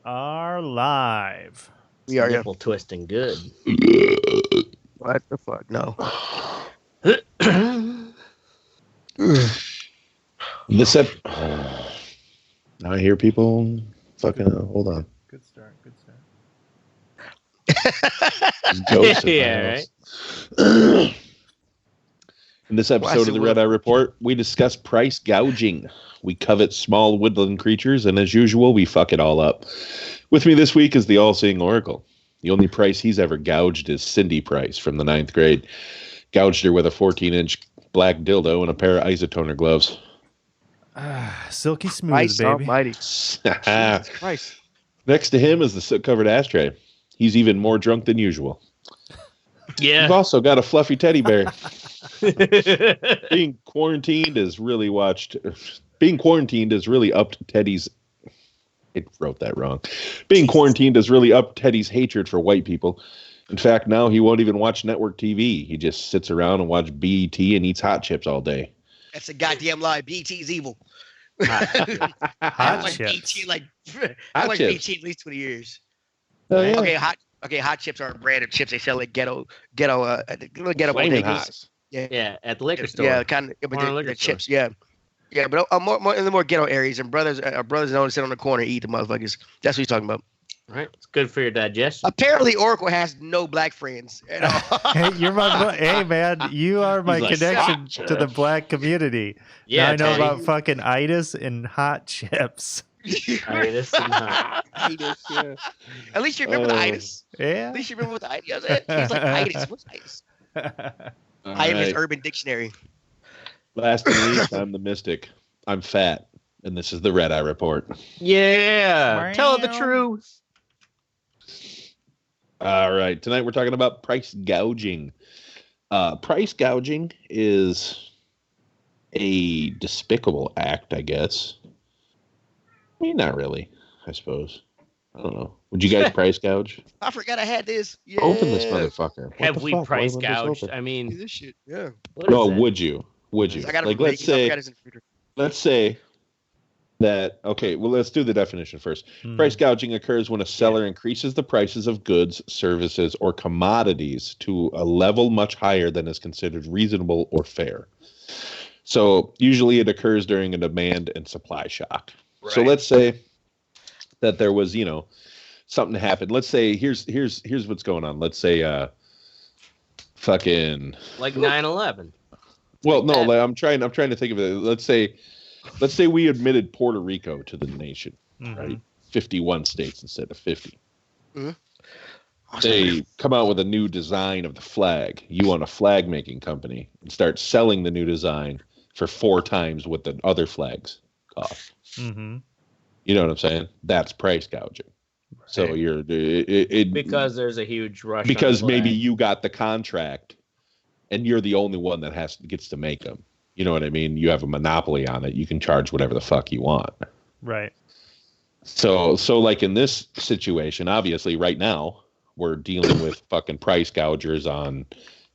are live. We are, yeah. Nipple twisting good. What the fuck? No. Now I hear people fucking. Hold on. Good start. Good start. Ghosts in my Yeah, house. right. In this episode of the Red Eye Report, we discuss price gouging. We covet small woodland creatures, and as usual, we fuck it all up. With me this week is the all-seeing Oracle. The only price he's ever gouged is Cindy Price from the 9th grade. Gouged her with a 14-inch black dildo and a pair of isotoner gloves. Silky smooth, Christ baby. almighty. Jesus Christ. Next to him is the soot-covered Ashtray. He's even more drunk than usual. Yeah. We've also got a fluffy teddy bear. Being quarantined has really upped Teddy's. It wrote that wrong. Being quarantined has really upped Teddy's hatred for white people. In fact, now he won't even watch network TV. He just sits around and watches BET and eats hot chips all day. That's a goddamn lie. BT's evil. Hot I chips. BT like Hot chips. BT at least 20 years. Oh, yeah. Okay, hot chips are a brand of chips they sell at ghetto Flaming bodegas. Hot. Yeah, at the liquor store. Yeah, kind of. But the chips, yeah. Yeah, but more in the more ghetto areas, and our brothers don't sit on the corner and eat the motherfuckers. That's what he's talking about. Right. It's good for your digestion. Apparently, Oracle has no black friends at all. Hey, you're my hey man, you are my He's like, connection "Gotcha." to the black community. Yeah, now I know Teddy. about fucking itis and hot chips. Itis and hot. Itis, yeah. At least you remember the itis. Yeah. At least you remember what the itis is. He's like itis. What's itis? All Itis right. Urban Dictionary. Last but not least, I'm the Mystic. I'm fat, and this is the Red Eye Report. Yeah. Tell the truth. All right. Tonight we're talking about price gouging. Price gouging is a despicable act, I guess. I mean, not really, I suppose. I don't know. Would you guys price gouge? I forgot I had this. Yeah. Open this motherfucker. What Have the we fuck? Why price wouldn't this gouged? open? I mean, This shit. Yeah. what No, is that? would you? Would you? I got it Like, from let's Vegas. I say, forgot it's in the freezer. let's say that, okay, well, let's do the definition first. Price gouging occurs when a seller increases the prices of goods, services, or commodities to a level much higher than is considered reasonable or fair. So usually it occurs during a demand and supply shock. So Right. let's say that there was, something happened. Let's say here's what's going on. Let's say fucking Like 9/11. well, no, that. like, I'm trying to think of it. Let's say we admitted Puerto Rico to the nation, right? 51 states instead of 50. They come out with a new design of the flag. You own a flag making company and start selling the new design for 4 times what the other flags cost. Mm-hmm. You know what I'm saying? That's price gouging. So you're Because there's a huge rush. on because the maybe flag. you got the contract and you're the only one that gets to make them. You know what I mean? You have a monopoly on it. You can charge whatever the fuck you want. Right. So like in this situation, obviously right now we're dealing with fucking price gougers on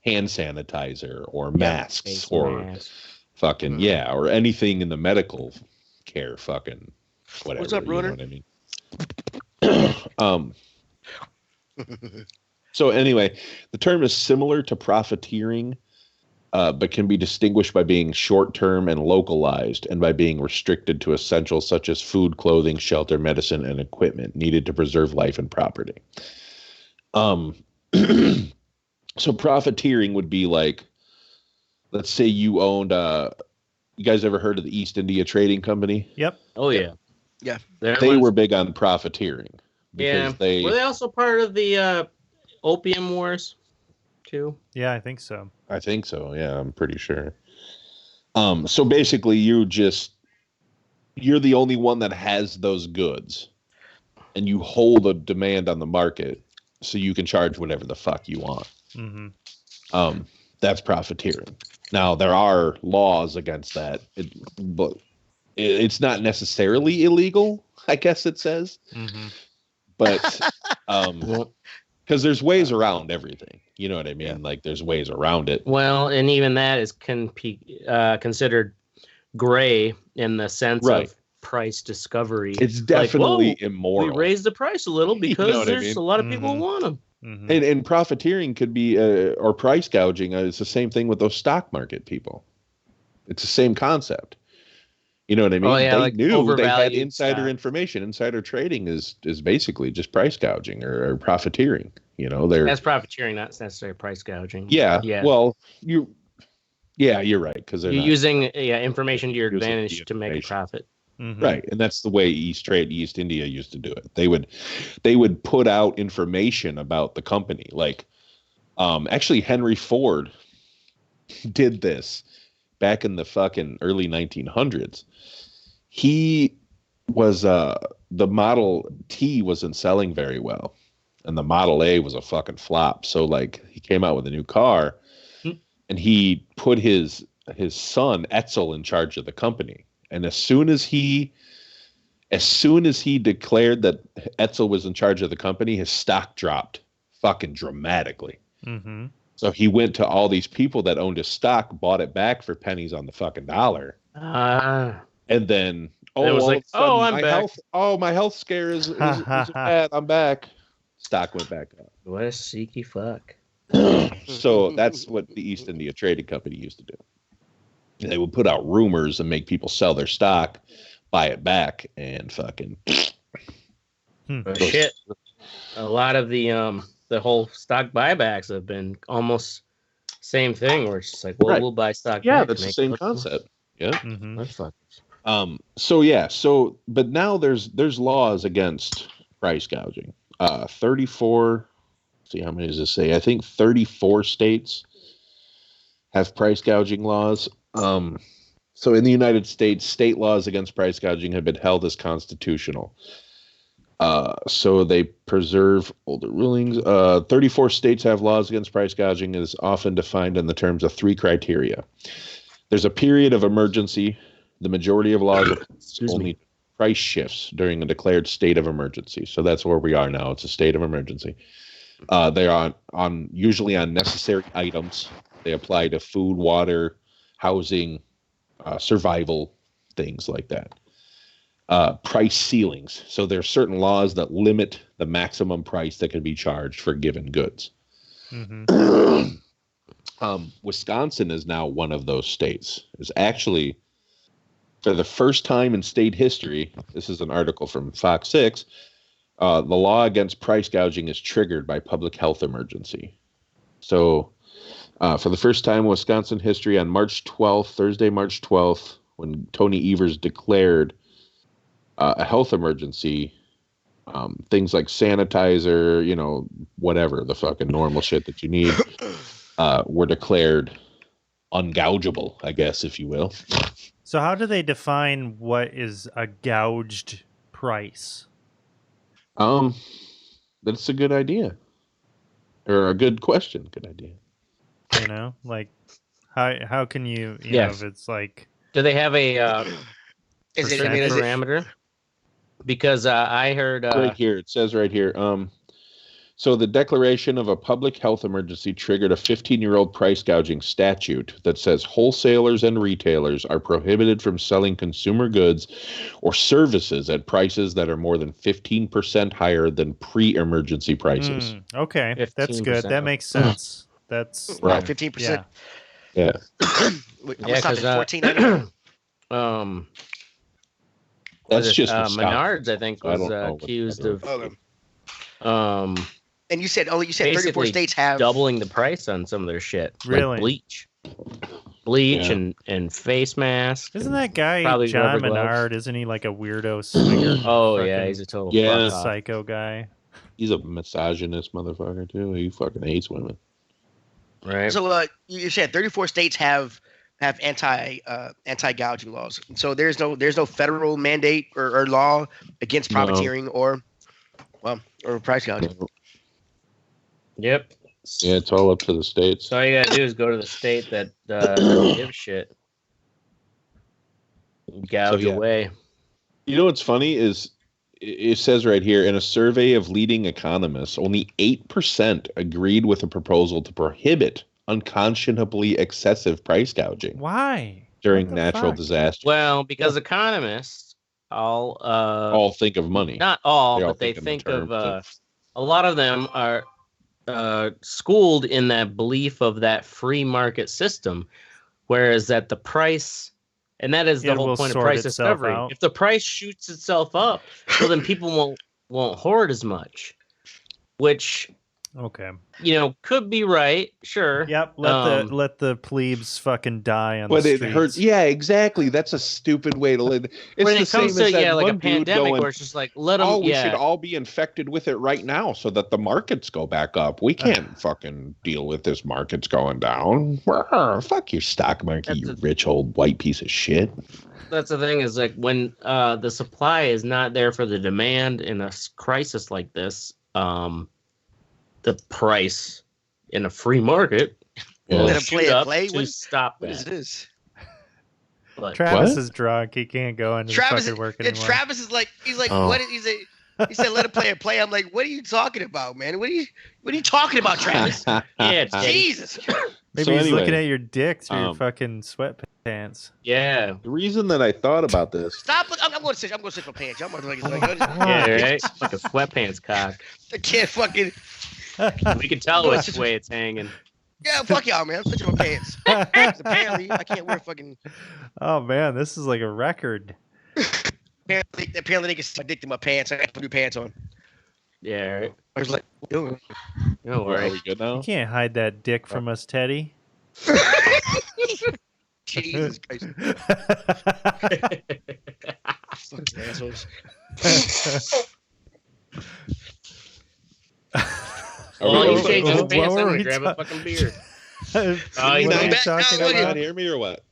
hand sanitizer or masks Face or mask. fucking or anything in the medical care fucking whatever. What's up, you know Bruner? what I mean? So anyway, the term is similar to profiteering, but can be distinguished by being short-term and localized, and by being restricted to essentials such as food, clothing, shelter, medicine, and equipment needed to preserve life and property. So profiteering would be like, let's say you owned, you guys ever heard of the East India Trading Company? Yep. Oh yeah. Yeah. They were big on profiteering. Yeah. Because they, Were they also part of the opium wars too? Yeah, I think so. I think so. Yeah, I'm pretty sure. So basically you're the only one that has those goods and you hold a demand on the market so you can charge whatever the fuck you want. Mm-hmm. That's profiteering. Now there are laws against that, but it's not necessarily illegal, I guess it says, Mm-hmm. but, because there's ways around everything. You know what I mean? Yeah. Like there's ways around it. Well, and even that can be considered gray in the sense Right. of price discovery. It's Like, definitely whoa, immoral. We raised the price a little because what I there's mean? a lot of people who want them. Mm-hmm. And profiteering could be, or price gouging. It's the same thing with those stock market people. It's the same concept. You know what I mean? Oh, yeah, They like knew they had overvalued insider stock. information. Insider trading is basically just price gouging or profiteering. You know, they're That's profiteering, not necessarily price gouging. yeah. Yeah. Well, you're right because they're You're not using information to your using the advantage to make a information. profit. Mm-hmm. right, and that's the way East India used to do it. They would put out information about the company. Like, actually, Henry Ford did this back in the fucking early 1900s. He was the Model T wasn't selling very well, and the Model A was a fucking flop. So like he came out with a new car, and he put his son Etzel in charge of the company. And as soon as he declared that Etzel was in charge of the company, his stock dropped fucking dramatically. Mm-hmm. So he went to all these people that owned his stock, bought it back for pennies on the fucking dollar. And then, it was like, I'm my back. my health scare is bad. I'm back. Stock went back up. What a seeky fuck. So that's what the East India Trading Company used to do. They would put out rumors and make people sell their stock, buy it back, and fucking Shit. A lot of the whole stock buybacks have been almost same thing where it's just like, well, Right. we'll buy stock yeah, back. that's the same concept. Yeah. Mm-hmm. Motherfuckers. But now there's laws against price gouging. 34. See, how many does this say? I think 34 states have price gouging laws. So in the United States, state laws against price gouging have been held as constitutional. So they preserve older rulings. 34 states have laws against price gouging, is often defined in the terms of 3 criteria. There's a period of emergency. The majority of laws only price shifts during a declared state of emergency. So that's where we are now. It's a state of emergency. They are usually on necessary items. They apply to food, water, housing, survival, things like that. Price ceilings. So there are certain laws that limit the maximum price that can be charged for given goods. Mm-hmm. Wisconsin is now one of those states. It's actually, for the first time in state history, this is an article from Fox 6, the law against price gouging is triggered by public health emergency. So for the first time in Wisconsin history, on Thursday, March 12th, when Tony Evers declared a health emergency, things like sanitizer, whatever, the fucking normal shit that you need, were declared ungougeable, I guess, if you will. So how do they define what is a gouged price? That's a good idea. Or a good question. Good idea. Like how can you know Yes. if it's like, Do they have a Is it? I certain mean, is it? parameter? Because I heard Right here. It says right here. So the declaration of a public health emergency triggered a 15-year-old price gouging statute that says wholesalers and retailers are prohibited from selling consumer goods or services at prices that are more than 15% higher than pre-emergency prices. okay, that's 15%. good. That makes sense. That's Right. 15%. Yeah. What's up at 14.99? That's just for stock. Menards, I think, I was don't know what accused that of Okay. And you said 34 basically states have doubling the price on some of their shit. Really? Like bleach Yeah. and face masks. Isn't and that guy probably John rubber gloves. Menard? Isn't he like a weirdo swinger? Oh Fucking yeah, he's a total Yeah. fuck off. psycho guy. He's a misogynist motherfucker too. He fucking hates women. Right. So you said 34 states have anti gouging laws. So there's no federal mandate or law against profiteering or price gouging. Yep. Yeah, it's all up to the states. So all you gotta do is go to the state that doesn't give a shit. Gouge yeah. away. You know what's funny is it says right here, in a survey of leading economists, only 8% agreed with a proposal to prohibit unconscionably excessive price gouging Why? during What the natural fuck? disasters. Well, because economists all think of money. Not all, They all but they think think in of terms a lot of them are schooled in that belief of that free market system, whereas that the price, and that is the It whole will point of sort price itself discovery. out. If the price shoots itself up, well, then people won't hoard as much, which Okay. could be right. Sure. Yep. Let the plebes fucking die on But the it streets. hurts. Yeah, exactly. That's a stupid way to live. It's When the it comes same as to that like a one dude pandemic going, where it's just like let them. "Oh, we should all be infected with it right now so that the markets go back up. We can't fucking deal with this markets going down. Fuck your stock market, you rich old white piece of shit." That's the thing is like when the supply is not there for the demand in a crisis like this, the price in a free market will Let him shoot up play. to stop What that. is this? But Travis is drunk. He can't go into the fucking work anymore. Travis is like, he's like, what? He said, let him play. I'm like, what are you talking about, man? What are you talking about, Travis? yeah, Jesus. Maybe he's looking at your dick through your fucking sweatpants. Yeah. The reason that I thought about this. Stop. I'm going to sit my pants. I'm going to yeah, right? Like a sweatpants cock. I can't fucking. We can tell which way it's hanging. Yeah, fuck y'all, man. I'm switching my pants. Apparently, I can't wear fucking. Oh man, this is like a record. Apparently they can stick my dick to my pants. I got to put new pants on. Yeah, right. I was like, what are you doing? No Are worry. we good now? You can't hide that dick from us, Teddy. Jesus Christ. Fucking assholes. Well, you changing the what pants, I'm were gonna we grab a fucking beer. What Oh, you are know you that- talking now, Can about? you hear me or what?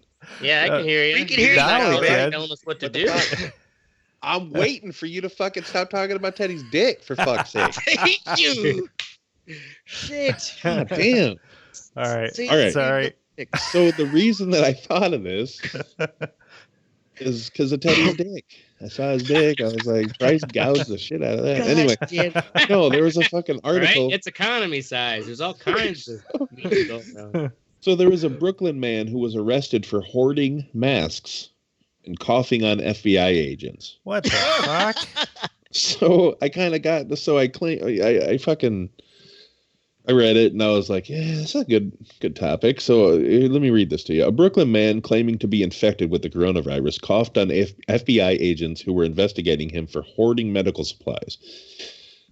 Yeah, I can hear you. We can hear you now, You're we already can. telling us what to What the do. fuck? I'm waiting for you to fucking stop talking about Teddy's dick, for fuck's sake. Thank you. Shit. God damn. All right. See, All right. Sorry. So the reason that I thought of this is because of Teddy's dick. I saw his dick. I was like, Price gouged the shit out of that. Anyway, no, there was a fucking article. Right? It's economy size. There's all kinds of means going on. So there was a Brooklyn man who was arrested for hoarding masks and coughing on FBI agents. What the fuck? So I kind of got so I read it and I was like, yeah, that's a good topic. So let me read this to you. A Brooklyn man claiming to be infected with the coronavirus coughed on FBI agents who were investigating him for hoarding medical supplies.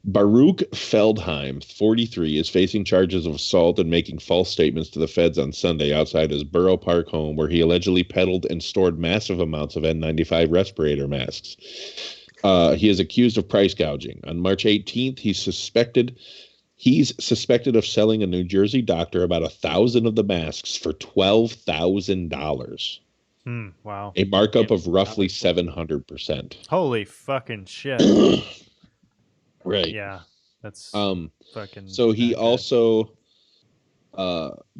Baruch Feldheim, 43, is facing charges of assault and making false statements to the feds on Sunday outside his Borough Park home, where he allegedly peddled and stored massive amounts of N95 respirator masks. He is accused of price gouging. On March 18th, he's suspected of selling a New Jersey doctor about 1,000 of the masks for $12,000. Wow. A markup of roughly 700%. Holy fucking shit. Right. Yeah. That's fucking. So he also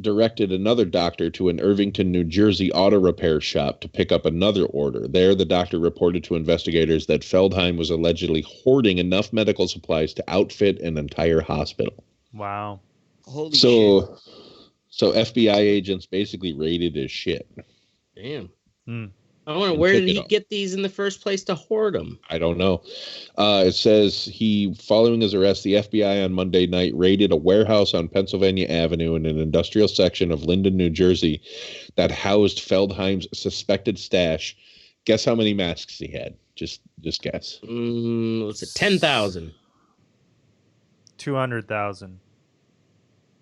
directed another doctor to an Irvington, New Jersey auto repair shop to pick up another order. There, the doctor reported to investigators that Feldheim was allegedly hoarding enough medical supplies to outfit an entire hospital. Wow. Holy shit. So FBI agents basically raided his shit. Damn. Hmm. I wonder where did he get these in the first place to hoard them? I don't know. It says following his arrest, the FBI on Monday night raided a warehouse on Pennsylvania Avenue in an industrial section of Linden, New Jersey, that housed Feldheim's suspected stash. Guess how many masks he had? Just guess. What's it? 10,000. 200,000.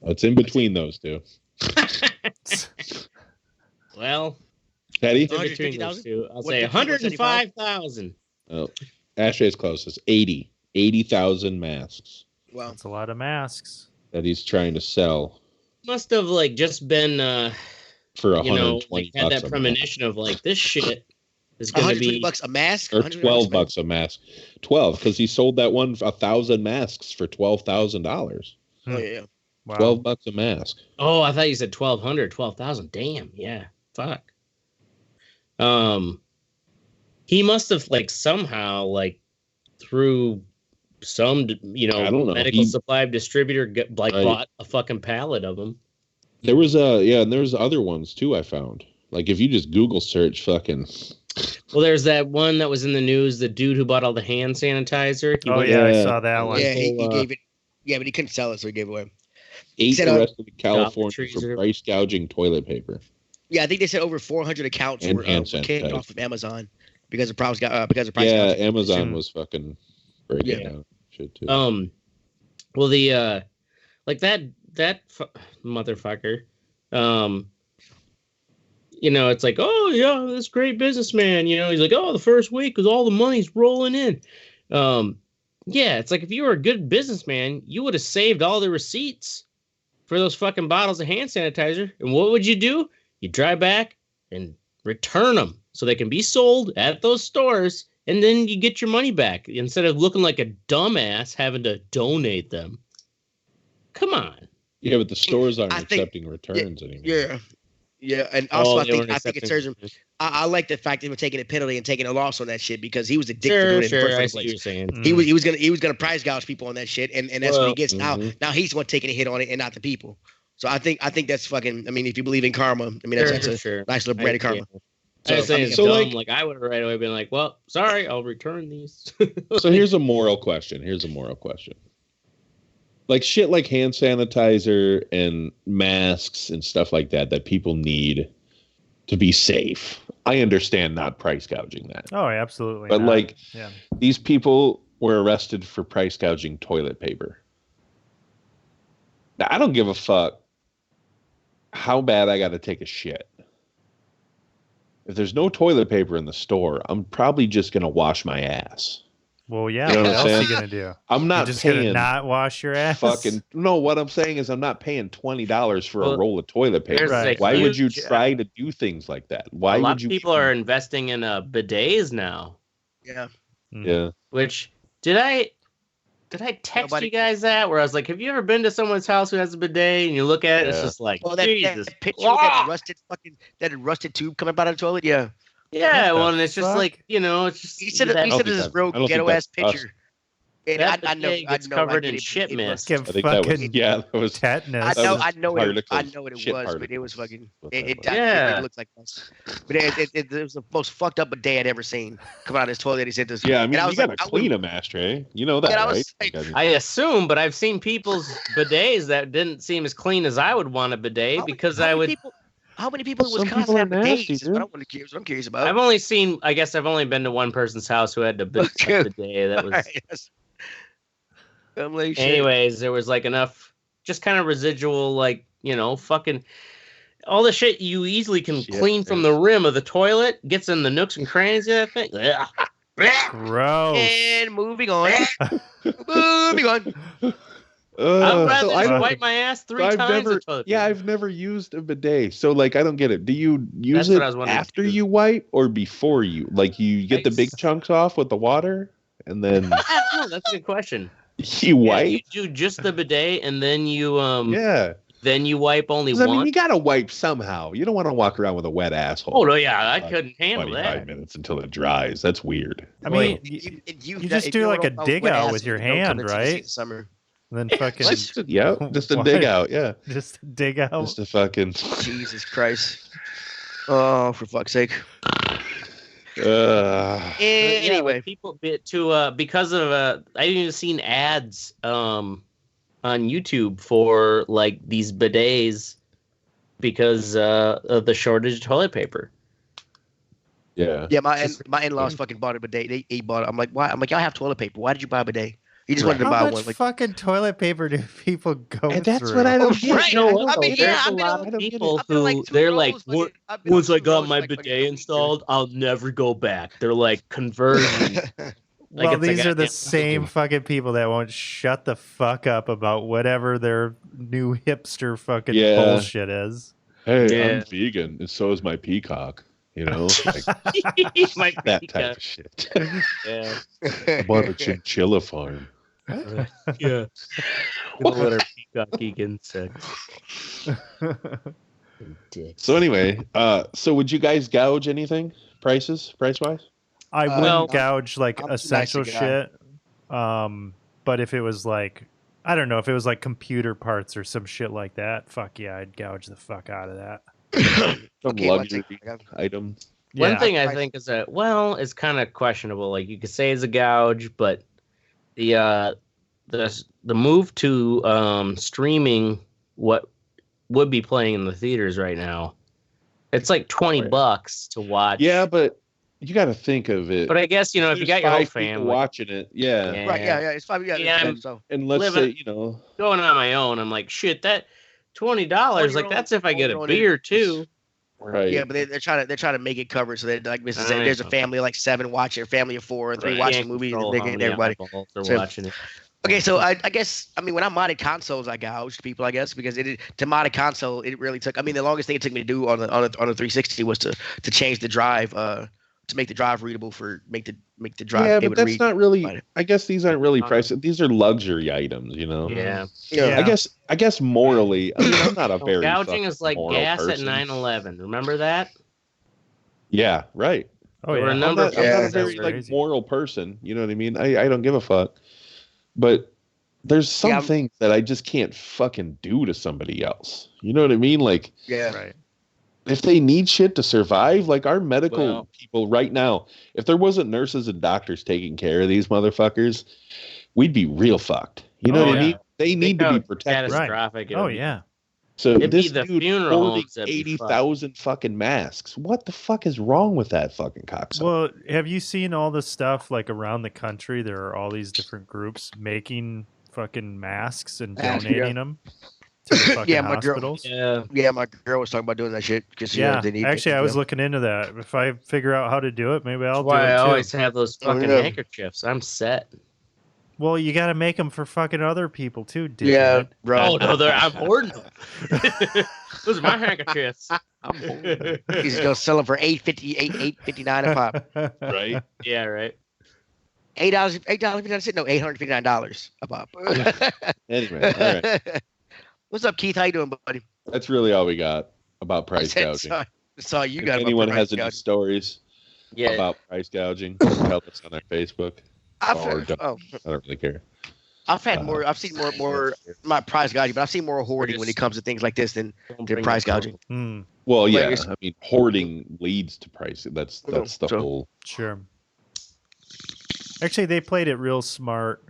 It's in between those two. Well, Teddy? in between those 150,000? two, I'll What say did you say, 105,000. Oh, Ashtray's closest. 80,000 masks Wow. That's a lot of masks. that he's trying to sell Must have just been for 120 had bucks that a premonition of this shit is going to be $120 a mask? or $120 $12 a mask. 12, because he sold that one 1,000 masks for $12,000. Oh, yeah. Wow. $12 a mask. Oh, I thought you said 1,200, 12,000. Damn, yeah, fuck. He must have somehow through some I don't know. medical supply distributor bought a fucking pallet of them. There was and there's other ones too. I found if you just Google search fucking Well, there's that one that was in the news. The dude who bought all the hand sanitizer. Oh yeah, I saw that one. Yeah, he gave it. Yeah, but he couldn't sell it, so he gave it away. 8 arrested in California trees for price gouging toilet paper. Yeah, I think they said over 400 accounts were kicked off of Amazon because of price gouging. Yeah, Amazon was fucking breaking out shit too. Well, the like that motherfucker. You know, it's like, oh yeah, this great businessman. You know, he's like, oh, the first week because all the money's rolling in. Yeah, it's like if you were a good businessman, you would have saved all the receipts for those fucking bottles of hand sanitizer. And what would you do? You drive back and return them so they can be sold at those stores, and then you get your money back instead of looking like a dumbass having to donate them. Come on. Yeah, but the stores aren't accepting returns anymore. Yeah, and also I think it serves him. I like the fact that we're taking a penalty and taking a loss on that shit because he was a dick for doing it in the first place. You're saying. He was gonna price gouge people on that shit, and that's what he gets now. Now he's the one taking a hit on it and not the people. So I think that's fucking. I mean, if you believe in karma, I mean that's a nice little brand of karma. I was saying, so dumb, like I would have right away been like, well, sorry, I'll return these. So here's a moral question. Like shit like hand sanitizer and masks and stuff like that people need to be safe. I understand not price gouging that. Oh, absolutely. But these people were arrested for price gouging toilet paper. Now, I don't give a fuck how bad I got to take a shit. If there's no toilet paper in the store, I'm probably just going to wash my ass. Well, yeah. You know what else are you gonna do? I'm not just paying. Gonna not wash your ass. No. What I'm saying is, I'm not paying $20 for a roll of toilet paper. Right. Why would you try to do things like that? Why a lot would you? Of people are investing in bidets now. Yeah. Yeah. Which did I text you guys that? Where I was like, have you ever been to someone's house who has a bidet and you look at it, it's just like, Jesus. That picture with that rusted tube coming out of the toilet. Yeah. Yeah, well, and it's just like, you know, it's just. He said this real ghetto ass picture. And I know it's covered in shit mist. I think that was tetanus. I know what it was, but it was fucking. It looked like this. But it was the most fucked up bidet I'd ever seen come out of his toilet. He said this. Yeah, I mean, you gotta clean them, Ashtray. You know that, right? I assume, but I've seen people's bidets that didn't seem as clean as I would want a bidet because I would. How many people in Wisconsin have bidets? I'm curious about. I've only been to one person's house who had a bidet that was. Anyways, there was like enough, just kind of residual, like, you know, fucking all the shit you easily can clean from the rim of the toilet, gets in the nooks and crannies of that thing. Gross. And moving on. moving on. I'd rather wipe my ass three times. I've never used a bidet, so like I don't get it. Do you use it after you wipe or before you? Like you get the big chunks off with the water, and then that's a good question. You wipe. You do just the bidet, and then you Then you wipe only once. I mean, you gotta wipe somehow. You don't want to walk around with a wet asshole. Oh no, yeah, I couldn't handle 25 minutes until it dries. That's weird. I mean, you just do like a dig out with your hand, right? Summer. And then fucking just a dig out, just a dig out, just a fucking Jesus Christ! Oh, for fuck's sake! Anyway, people because of I've even seen ads on YouTube for like these bidets because of the shortage of toilet paper. Yeah. My in-laws fucking bought a bidet. They bought it. I'm like, why? I'm like, y'all have toilet paper. Why did you buy a bidet? You just wanted to buy one. How much fucking toilet paper do people go and that's through? What I don't get. Right. There's a lot of people who they're like, once I got my bidet installed, I'll never go back. They're like conversion. Well, these are the same fucking people that won't shut the fuck up about whatever their new hipster fucking bullshit is. Hey, I'm vegan, and so is my peacock. You know, like that type of shit. Yeah. I bought a chinchilla farm. Yeah. Let our peacock eat insects. So anyway, so would you guys gouge anything? Price-wise? I wouldn't gouge like essential shit. But if it was like, I don't know, if it was like computer parts or some shit like that, fuck yeah, I'd gouge the fuck out of that. Some luxury items. One thing I think is that, well, it's kind of questionable. Like, you could say it's a gouge, but the move to streaming what would be playing in the theaters right now, it's like $20 to watch. Yeah, but you got to think of it. But I guess, if you got your whole family watching it, yeah. Right, yeah, it's probably and let's say, going on my own, I'm like, shit, that $20, like that's if I get a beer too. Right. Yeah, but they're trying to make it covered so that, like Mrs. said, there's a family of like 7 watching, a family of 4 and 3 watching the movie, and they get everybody. Watching it. Okay, so I guess when I modded consoles, I gouged people, I guess, because to mod a console, it really took. The longest thing it took me to do on the 360 was to change the drive, to make the drive readable make the drive. Yeah, but that's not really. I guess these aren't really priced. These are luxury items, Yeah. I guess morally, I'm not a very gouging is like gas person. at 9/11. Remember that? Yeah, right. Oh yeah. I'm not a very moral person. You know what I mean? I don't give a fuck. But there's some things that I just can't fucking do to somebody else. You know what I mean? Like, right. If they need shit to survive, like our medical people right now, if there wasn't nurses and doctors taking care of these motherfuckers, we'd be real fucked. You know what I mean? They need to be protected. Catastrophic. Oh yeah. So this the dude hoarding 80,000 fucking masks. What the fuck is wrong with that fucking cocksucker? Well, have you seen all the stuff like around the country? There are all these different groups making fucking masks and donating them to the fucking hospitals. My girl was talking about doing that shit because they need. Actually, I was looking into that. If I figure out how to do it, maybe I'll do it too. I always have those fucking handkerchiefs. I'm set. Well, you got to make them for fucking other people too, dude. Yeah, bro. Oh no, I'm hoarding them. Those are my handkerchiefs. I'm hoarding them. He's gonna sell them for $8.59 a pop. Right? Yeah, right. $8.59. No, $859 a pop. Anyway, all right. What's up, Keith? How you doing, buddy? That's really all we got about price gouging. That's all you got. If anyone has any stories about price gouging, tell us on our Facebook. I don't really care. I've seen more not price gouging, but I've seen more hoarding when it comes to things like this than price gouging. Well, yeah, hoarding leads to price. That's the whole. Sure. Actually, they played it real smart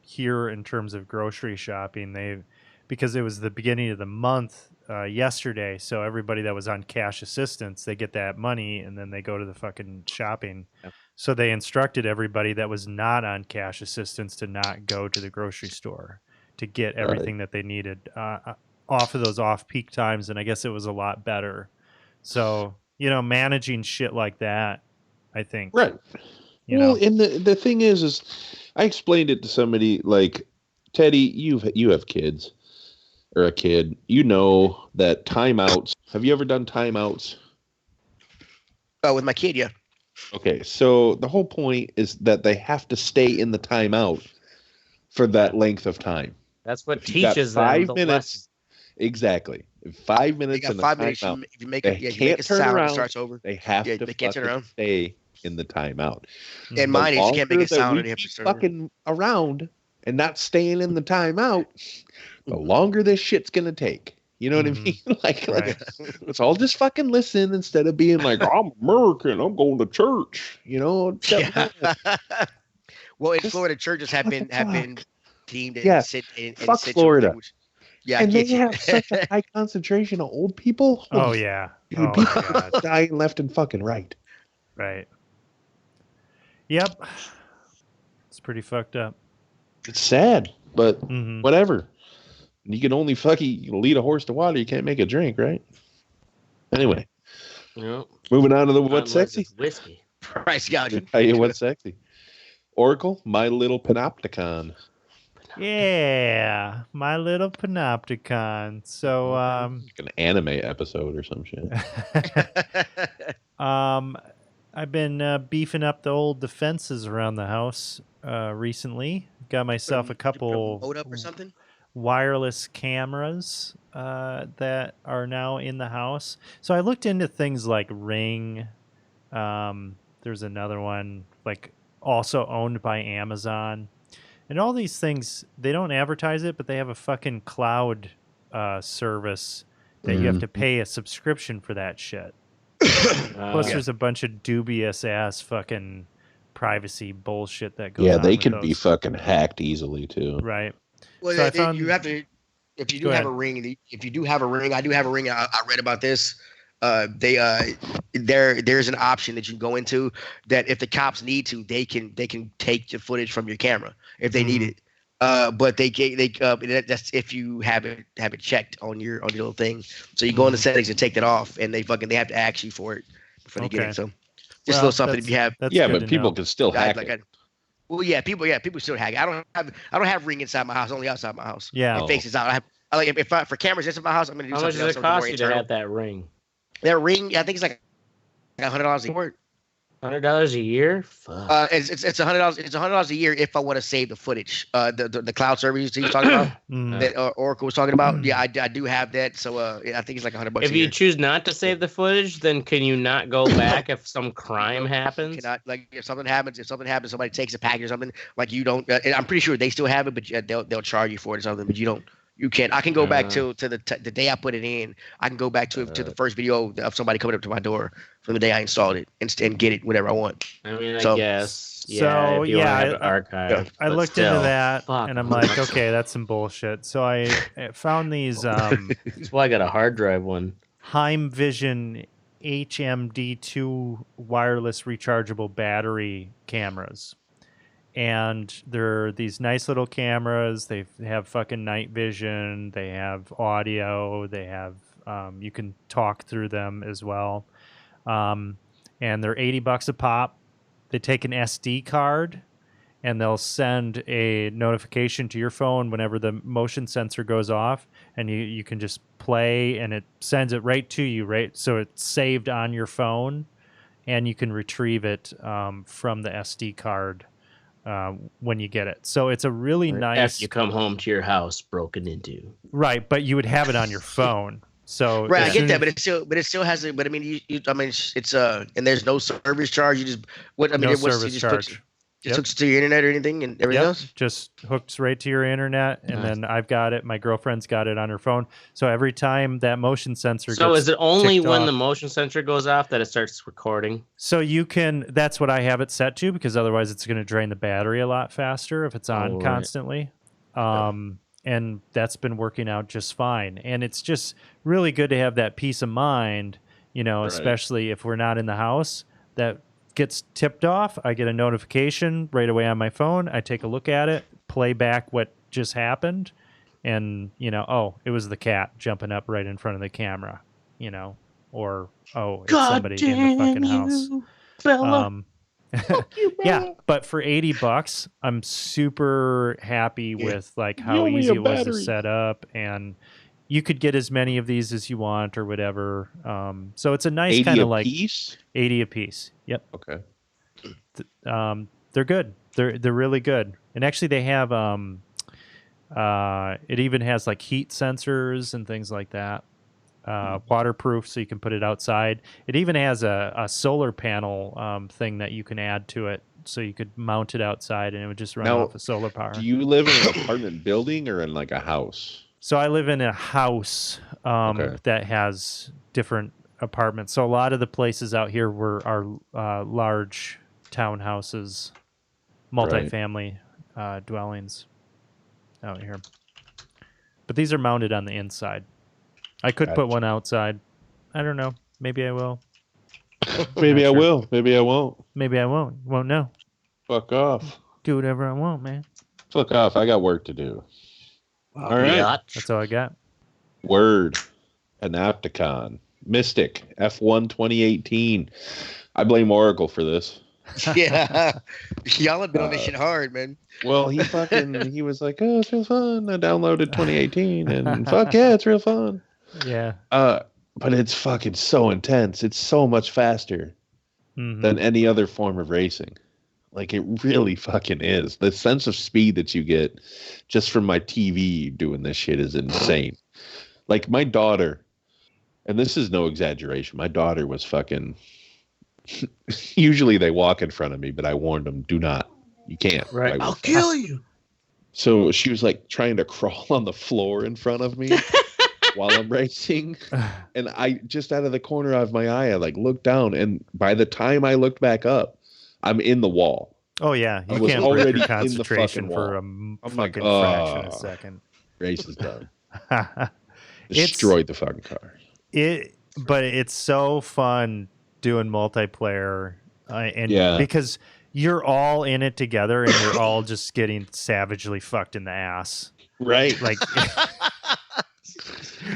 here in terms of grocery shopping. Because it was the beginning of the month yesterday, so everybody that was on cash assistance, they get that money and then they go to the fucking shopping. Yep. So they instructed everybody that was not on cash assistance to not go to the grocery store to get everything that they needed off of those off-peak times, and I guess it was a lot better. So, managing shit like that, I think. Right. And the thing is I explained it to somebody like, Teddy, you have kids. Or a kid, that timeouts. Have you ever done timeouts? Oh, with my kid, yeah. Okay, so the whole point is that they have to stay in the timeout for that length of time. That's what teaches them 5 minutes. Exactly. 5 minutes in the timeout. If you make a sound, it starts over. They have to fucking stay in the timeout. And mine is you can't make a sound and you have to start fucking around and not staying in the timeout. The longer this shit's gonna take, you know what I mean? Let's all just fucking listen instead of being like, I'm American, I'm going to church, Yeah. Well, in Florida, churches have been teamed and sit in Florida. And they have such a high concentration of old people. Oh yeah, dude, people dying left and fucking right. Right. Yep. It's pretty fucked up. It's sad, but whatever. You can only lead a horse to water. You can't make it drink, right? Anyway. Yep. Moving on to the what's sexy. Whiskey. Price gouging. Tell you what's sexy. Oracle, My Little Panopticon. Yeah, My Little Panopticon. So, like an anime episode or some shit. I've been beefing up the old defenses around the house recently. Got myself a couple load up or something. Wireless cameras that are now in the house. So I looked into things like Ring. There's another one like also owned by Amazon. And all these things, they don't advertise it, but they have a fucking cloud service that you have to pay a subscription for that shit. Plus, there's a bunch of dubious ass fucking privacy bullshit that goes on. Yeah, they with can those. be fucking hacked easily too. Right. Well, So I found you have to. If you do Go have ahead. a ring, if you do have a ring, I do have a ring. I read about this. There's an option that you can go into that if the cops need to, they can take the footage from your camera if they need it. But that's if you have it checked on your little thing. So you go in the settings and take that off, and they have to ask you for it before they get Okay. it. So just a little something if you have. That's Yeah, good but to people know. can still hack it. Well, yeah, people still hack it. I don't have ring inside my house, only outside my house. Yeah. My face is out. I like if for cameras inside my house, I'm gonna do How much something does else. it cost you to have that ring? That ring, I think it's like $100 a year. $100 a year? Fuck. It's $100. It's $100 a year if I want to save the footage. The cloud service he was talking about that Oracle was talking about. Yeah, I do have that. So I think it's like $100 If a year. you choose not to save the footage, then can you not go back if some crime happens? Cannot, like if something happens, somebody takes a package or something, like you don't. I'm pretty sure they still have it, but they'll charge you for it or something. But you don't. You can't. I can go back to the day I put it in. I can go back to the first video of somebody coming up to my door from the day I installed it and get it whenever I want. I mean, So- I guess. So, Yeah, if you want yeah, to have it archived. I but looked still, into that, fuck. and I'm like, okay, that's some bullshit. So I found these That's why I got a hard drive one. Heim Vision HMD2 wireless rechargeable battery cameras. And they're these nice little cameras. They have fucking night vision. They have audio. They have, you can talk through them as well. And they're $80 a pop. They take an SD card and they'll send a notification to your phone whenever the motion sensor goes off, and you can just play and it sends it right to you, right? So it's saved on your phone and you can retrieve it from the SD card when you get it. So it's a really nice... After you come home to your house broken into. Right, but you would have it on your phone. So Right, as I get soon that, as- but it still has it. But I mean, it's and there's no service charge. You just no service charge. Just hooks to your internet or anything and everything else. Just hooks right to your internet, and then I've got it. My girlfriend's got it on her phone. So every time that motion sensor So gets is it only ticked when off- the motion sensor goes off that it starts recording? So you can, that's what I have it set to, because otherwise it's going to drain the battery a lot faster if it's on right. constantly. And that's been working out just fine. And it's just really good to have that peace of mind, you know, Right. especially if we're not in the house, that gets tipped off. I get a notification right away on my phone. I take a look at it, play back what just happened, and, you know, oh, it was the cat jumping up right in front of the camera, you know, or, oh, it's somebody in the fucking house. Yeah, but for $80, I'm super happy with like how Give me easy a it was to battery. set up, and you could get as many of these as you want or whatever. So it's a nice 80 kind a of like piece? 80 a piece. Yep. Okay. They're good. They're really good. And actually they have it even has like heat sensors and things like that. Waterproof, so you can put it outside. It even has a solar panel thing that you can add to it, so you could mount it outside and it would just run Now, off of solar power. Do you live in an apartment building or in like a house? So I live in a house Okay. that has different apartments. So a lot of the places out here are large townhouses, multifamily dwellings out here. But these are mounted on the inside. I could put Gotcha. one outside. I don't know. Maybe I will. Maybe I Not sure. will. Maybe I won't. Maybe I won't. Won't know. Fuck off. Do whatever I want, man. Fuck off. I got work to do. All right. That's all I got. Word. Panopticon. Mystic. F1 2018. I blame Oracle for this. Yeah, y'all have been on this shit hard, man. Well, he was like, oh, it's real fun. I downloaded 2018 and fuck yeah, it's real fun. Yeah. But it's fucking so intense. It's so much faster Mhm. than any other form of racing. Like it really fucking is. The sense of speed that you get just from my TV doing this shit is insane. Like my daughter, and this is no exaggeration, my daughter was fucking usually they walk in front of me, but I warned them, do not. You can't. Right. I will I'll kill you. So she was like trying to crawl on the floor in front of me. while I'm racing, and I just out of the corner of my eye, I like looked down, and by the time I looked back up, I'm in the wall. Oh yeah, I you was can't break already your in the concentration fucking for wall. a I'm fucking like, fraction of a second. Race is done. It's- Destroyed the fucking car. But it's so fun doing multiplayer, and because you're all in it together, and you're all just getting savagely fucked in the ass. Right. Like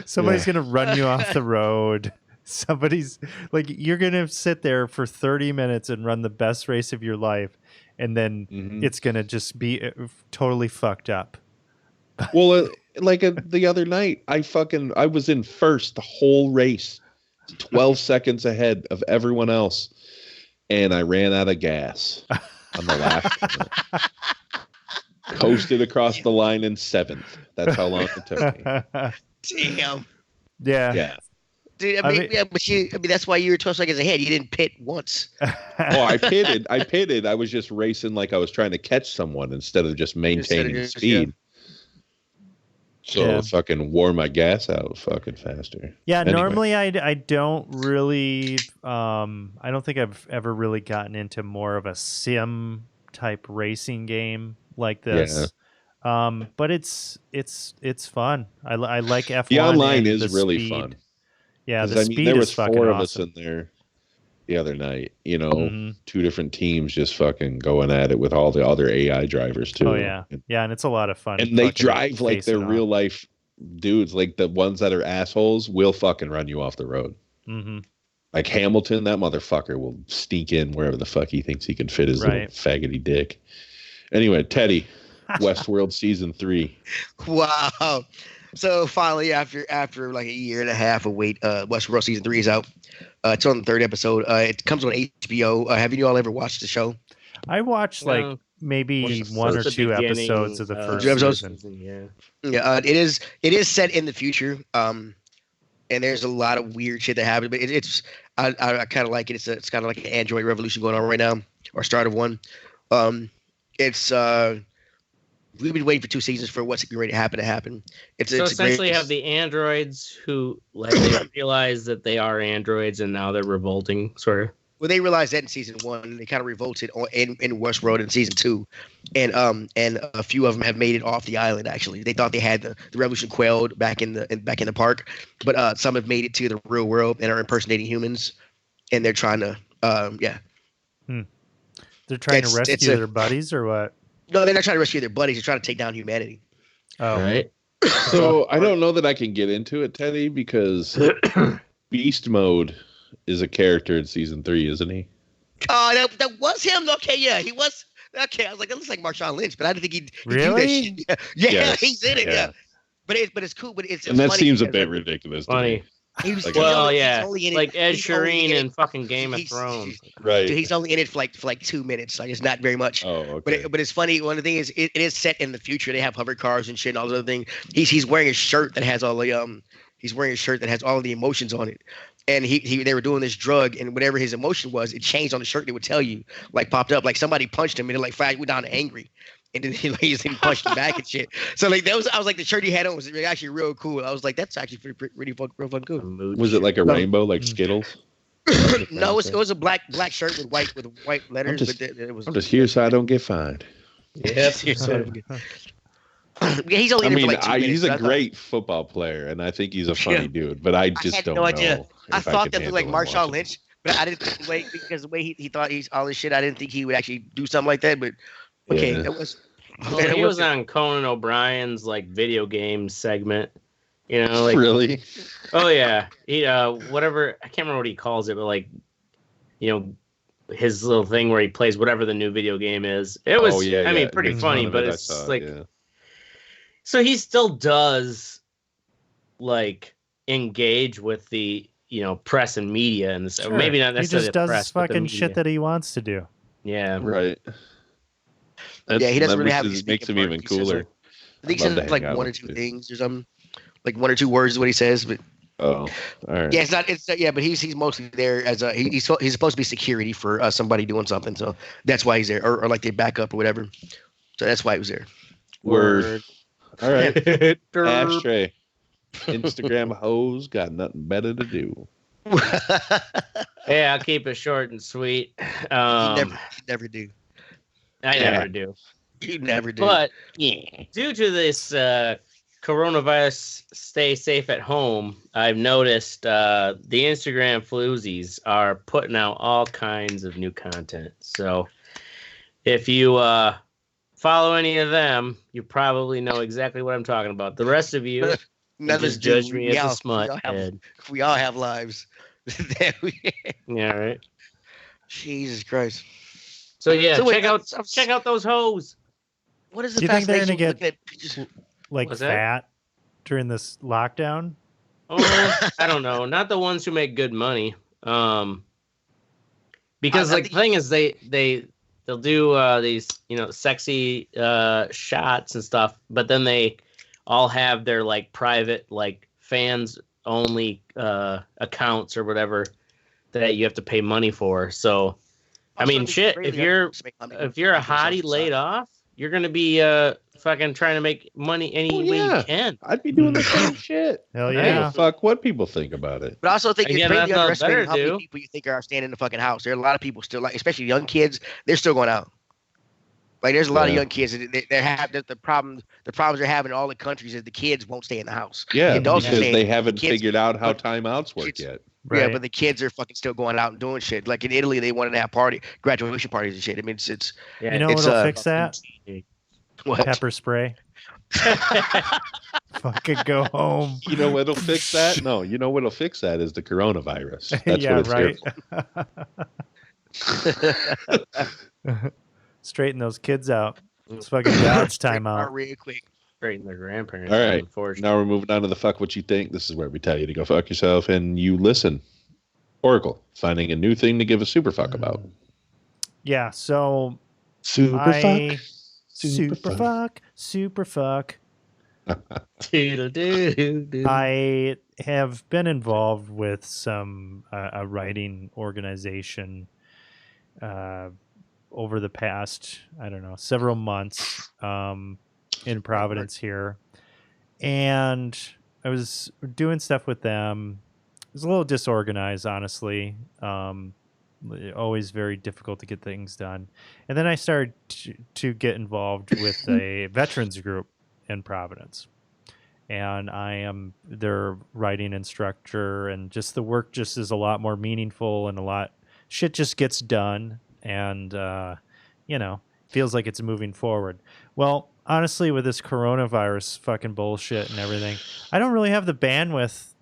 somebody's gonna run you off the road. Somebody's like, you're gonna sit there for 30 minutes and run the best race of your life, and then it's gonna just be totally fucked up. Well, the other night, I was in first the whole race, 12 seconds ahead of everyone else, and I ran out of gas on the last. Coasted across the line in 7th. That's how long it took me. Damn. Yeah. Dude, I mean, that's why you were 12 seconds ahead. You didn't pit once. Oh, I pitted. I was just racing like I was trying to catch someone instead of just maintaining speed. So I fucking wore my gas out fucking faster. Yeah, anyway. Normally I don't really I don't think I've ever really gotten into more of a sim type racing game like this. Yeah. But it's fun. I like F1. The online is really fun. Yeah, the speed there was is fucking 4 of awesome. us in there the other night, 2 different teams just fucking going at it with all the other AI drivers too. Oh yeah. And it's a lot of fun. And they drive like they're real life dudes, like the ones that are assholes will fucking run you off the road. Like Hamilton, that motherfucker will sneak in wherever the fuck he thinks he can fit his little faggoty dick. Anyway, Teddy, Westworld season 3. Wow. So finally, after like a year and a half of wait, Westworld season 3 is out. It's on the 3rd episode. It comes on HBO. Have you all ever watched the show? I watched maybe 1 or 2 episodes of the first season. Yeah. It is set in the future. And there's a lot of weird shit that happens, but I kind of like it. It's kind of like an Android revolution going on right now, or start of one. We've been waiting for 2 seasons for what's ready to happen. It's essentially have the androids who they realize that they are androids and now they're revolting, sort of. Well, they realized that in season 1. They kind of revolted in Westworld in season 2, and a few of them have made it off the island. Actually, they thought they had the revolution quelled back in the park, but some have made it to the real world and are impersonating humans, and they're trying to They're trying to rescue their buddies or what? No, they're not trying to rescue their buddies. They're trying to take down humanity. Oh, right. So I don't know that I can get into it, Teddy, because Beast Mode is a character in season 3, isn't he? Oh, that was him. Okay, yeah, he was. Okay, I was like, that looks like Marshawn Lynch, but I didn't think he'd really. Do that shit. Yeah, yes. He's in it. Yeah, but it's cool. But it's and that funny seems a bit ridiculous. Funny. He was, like Ed Sheeran in fucking Game of Thrones. Right. Dude, he's only in it for like 2 minutes. Like it's not very much. Oh, okay. But it's funny. One of the things is it is set in the future. They have hover cars and shit and all those other things. He's wearing a shirt that has all the emotions on it. And they were doing this drug, and whatever his emotion was, it changed on the shirt. It would tell you, like popped up, like somebody punched him, and it like went down to angry, and then he punched him back and shit. So like I was like, the shirt he had on was actually real cool. I was like, that's actually real fucking cool. Was it like a rainbow, like Skittles? No, it was a black shirt with white letters. I'm just here so I don't get fined. Yeah, he's only in it for like 2 minutes. He's a great football player, and I think he's a funny dude. But I just don't know. Idea. I thought that looked like Marshawn Lynch, but I didn't think because the way he thought he's all this shit. I didn't think he would actually do something like that. But okay, he was on Conan O'Brien's like video game segment. Like really? Oh yeah, he whatever, I can't remember what he calls it, but like his little thing where he plays whatever the new video game is. It was I mean pretty funny, but it's so he still does like engage with the press and media and sure. Maybe not necessarily. He just does press, fucking shit that he wants to do. Yeah, right. He doesn't really have. Makes him even cooler. I think he says like 1 or 2 things or something, like 1 or 2 words is what he says. But all right. Yeah, but he's mostly there as he's supposed to be security for somebody doing something, so that's why he's there, or like they back up or whatever. So that's why he was there. Word. All right. Ashtray. Instagram hoes got nothing better to do. Yeah, I'll keep it short and sweet. You never do. I never do. You never do. But due to this coronavirus, stay safe at home, I've noticed the Instagram floozies are putting out all kinds of new content. So if you follow any of them, you probably know exactly what I'm talking about. The rest of you just judge me as a smut head. We all have lives. Yeah, right. Jesus Christ. So yeah, check out those hoes. What is the Do you think they're fascination gonna looking at pictures? fat during this lockdown? Oh, I don't know. Not the ones who make good money. Because the thing is, they'll do these sexy shots and stuff, but then they all have their like private like fans only accounts or whatever that you have to pay money for. So I mean, shit, if you're a hottie laid off, you're gonna be fucking trying to make money any way you can. I'd be doing the same shit. Hell yeah. Fuck what people think about it. But I also think it's Again, crazy that's not underestimating how better, many people you think are staying in the fucking house. There are a lot of people still, like, especially young kids, they're still going out. Like, there's a lot of young kids that they have the problems they're having in all the countries is the kids won't stay in the house. Yeah, the adults because stay, they haven't kids, figured out how timeouts work yet. Right. Yeah, but the kids are fucking still going out and doing shit. Like in Italy, they wanted to have graduation parties and shit. I mean, it's Yeah, You know what'll fix that? what? Pepper spray. Fucking go home. You know what'll fix that? No, you know what'll fix that is the coronavirus. That's Yeah, what it's right. here for. Straighten those kids out. It's fucking God's time out. Real quick. Straighten their grandparents. All right, now we're moving on to the fuck what you think. This is where we tell you to go fuck yourself and you listen. Oracle, finding a new thing to give a super fuck about. Yeah, so Super fuck. Super fuck. Doodle-doo-doo. I have been involved with some a writing organization over the past, I don't know, several months in Providence here. And I was doing stuff with them. It was a little disorganized, honestly. Always very difficult to get things done. And then I started to get involved with a veterans group in Providence. And I am their writing instructor, and just the work just is a lot more meaningful and a lot shit just gets done. And, feels like it's moving forward. Well, honestly, with this coronavirus fucking bullshit and everything, I don't really have the bandwidth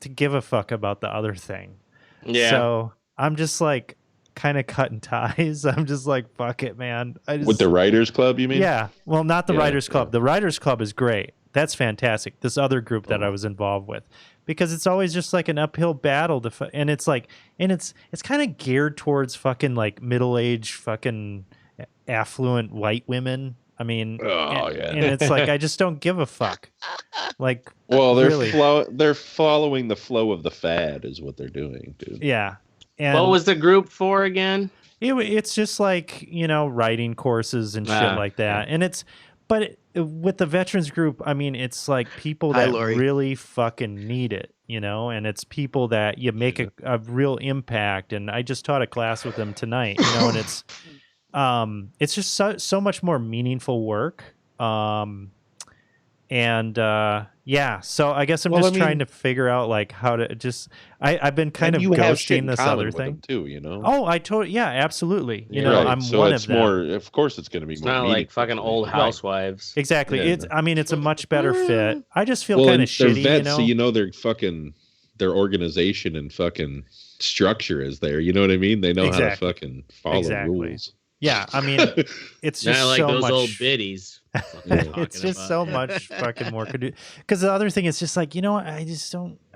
to give a fuck about the other thing. Yeah. So I'm just like kind of cutting ties. I'm just like, fuck it, man. With the Writers Club, you mean? Yeah. Well, not the Yeah, Writers Club. The Writers Club is great. That's fantastic. This other group that I was involved with, because it's always just like an uphill battle and it's like, and it's kind of geared towards fucking like middle-aged fucking affluent white women. I mean, and it's like, I just don't give a fuck. Like, well, they're really. they're following the flow of the fad is what they're doing, dude. Yeah. And what was the group for again? It's just like, writing courses and shit like that. And but with the veterans group, I mean, it's like people that really fucking need it, and it's people that you make a real impact. And I just taught a class with them tonight, and it's just so much more meaningful work. So I guess I'm trying to figure out like how to just I've been kind of ghosting this other thing too, Oh, absolutely. Right. I'm so one it's of them. more, of course it's going to be more Not like fucking old housewives. Exactly. Yeah. It's a much better fit. I just feel kind of shitty, they're vets, so they're fucking their organization and fucking structure is there. You know what I mean? They know how to fucking follow rules. Yeah, I mean, it's just not like so those much old biddies. It's just so much fucking more. Because the other thing is just like, I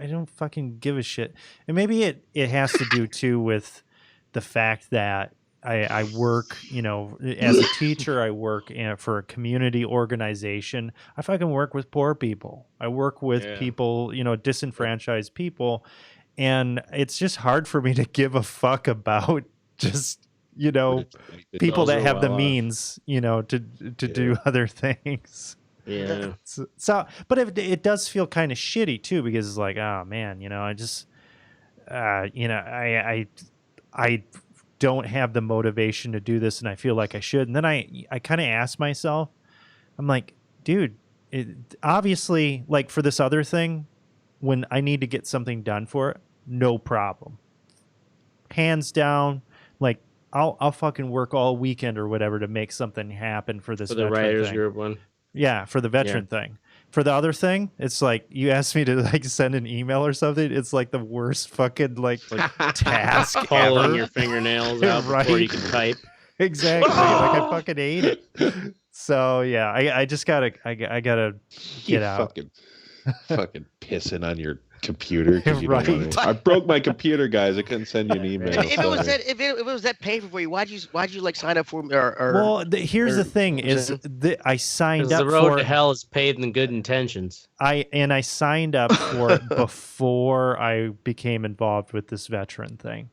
don't fucking give a shit. And maybe it has to do too with the fact that I work, as a teacher, I work for a community organization. I fucking work with poor people. I work with people, disenfranchised people. And it's just hard for me to give a fuck about just, people that have the means, to do other things. Yeah. So but it does feel kind of shitty too, because it's like, oh man, I just, I don't have the motivation to do this, and I feel like I should. And then I kind of ask myself, I'm like, dude, obviously, like for this other thing, when I need to get something done for it, no problem. Hands down, like I'll fucking work all weekend or whatever to make something happen for this For the veteran writers thing. group one. Yeah, for the veteran thing. For the other thing, it's like you asked me to like send an email or something. It's like the worst fucking like task Pulling ever. your fingernails out Right. before you can type. Exactly. Like I fucking hate it. So yeah, I just gotta get out. Fucking pissing on your computer. You Right. don't want to. I broke my computer, guys. I couldn't send you an email. If it was that painful for you, why'd you like sign up for or Well, here's the thing: is I signed up the road for to hell is paved in good intentions. I signed up for it before I became involved with this veteran thing.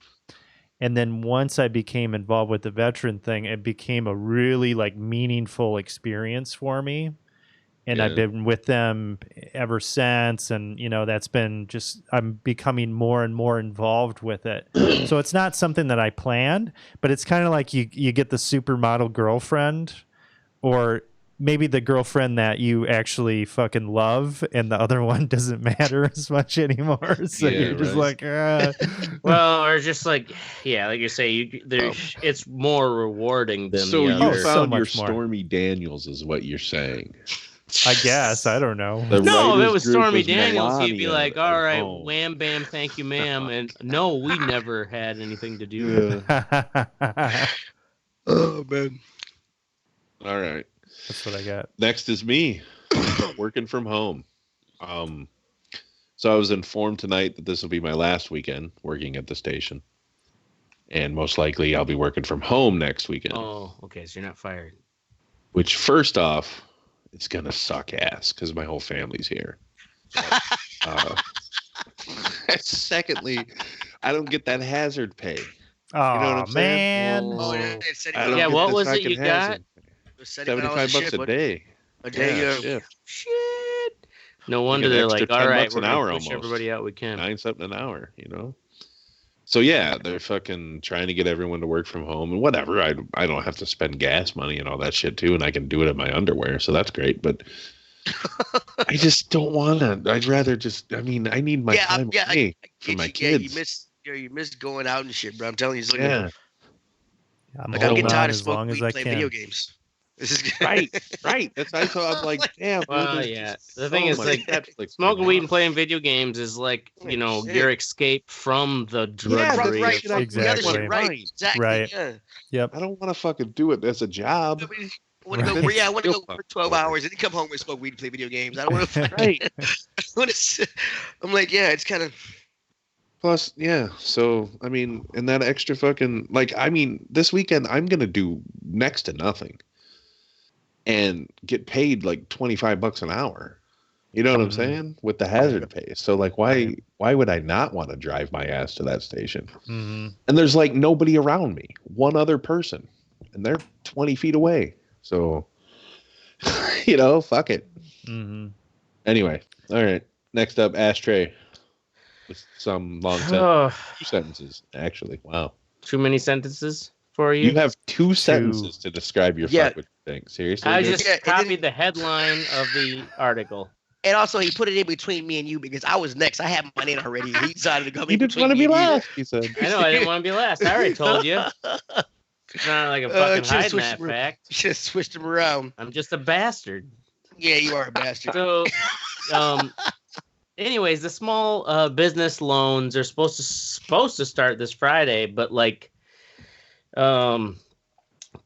And then once I became involved with the veteran thing, it became a really like meaningful experience for me. And I've been with them ever since. And, that's been just, I'm becoming more and more involved with it. So it's not something that I planned, but it's kind of like you get the supermodel girlfriend, or maybe the girlfriend that you actually fucking love, and the other one doesn't matter as much anymore. So you're just like, well, or just like, like you say, it's more rewarding than so the you other. found your more. Stormy Daniels, is what you're saying. I guess. I don't know. No, if it writers was group Stormy was Daniels, he'd be Melania like, at all right, home. wham, bam, thank you, ma'am. And no, we never had anything to do with it. Oh man. All right. That's what I got. Next is me, working from home. So I was informed tonight that this will be my last weekend working at the station, and most likely I'll be working from home next weekend. Oh, okay, so you're not fired. Which, first off, it's gonna suck ass because my whole family's here. Secondly, I don't get that hazard pay. Oh, You know what I'm saying? man. Oh, I don't Yeah, get what the was it fucking you got? hazard pay. $75 a day. A day. Yeah, Yeah. shift. Shit. No wonder an they're extra like, 10 all right, bucks we're an gonna hour push almost. everybody out we can. 9 something an hour, So yeah, they're fucking trying to get everyone to work from home and whatever. I don't have to spend gas money and all that shit too, and I can do it in my underwear, so that's great. But I just don't want to. I'd rather just. I mean, I need my time away from my kids. You miss going out and shit, bro. I'm telling you, it's like, I'm I'm getting tired of as long smoking as weed, I playing can. video games. This is Right. That's I thought. I'm like, damn. Well, dude, yeah. just The thing so is, much like, Netflix smoking to weed and watch. playing video games is like, Shit. your escape from the drudgery. right. of- Exactly. Right. Exactly. Right. Yeah. Yep. I don't want to fucking do it as a job. I want to go. Yeah, I want to go for 12 hours and then come home and smoke weed and play video games. I don't want to. Right. I'm like, yeah, it's kind of. Plus, yeah. So, I mean, and that extra fucking, this weekend, I'm going to do next to nothing and get paid like $25 an hour. You know what I'm saying? With the hazard pay. So, like, why would I not want to drive my ass to that station? Mm-hmm. And there's like nobody around me, one other person, and they're 20 feet away. So, fuck it. Mm-hmm. Anyway, all right. Next up, Ashtray. With some long sentences, actually. Wow. Too many sentences for you? You have two sentences to describe your fuck with thing. Seriously? I dude? just copied the headline of the article. And also, he put it in between me and you because I was next. I had mine in already. He decided to come You in didn't between want to me be and you. last, he said. I know, I didn't want to be last. I already told you. It's not like I'm fucking hiding that fact. You should have switched him around. I'm just a bastard. Yeah, you are a bastard. So, anyways, the small business loans are supposed to start this Friday, but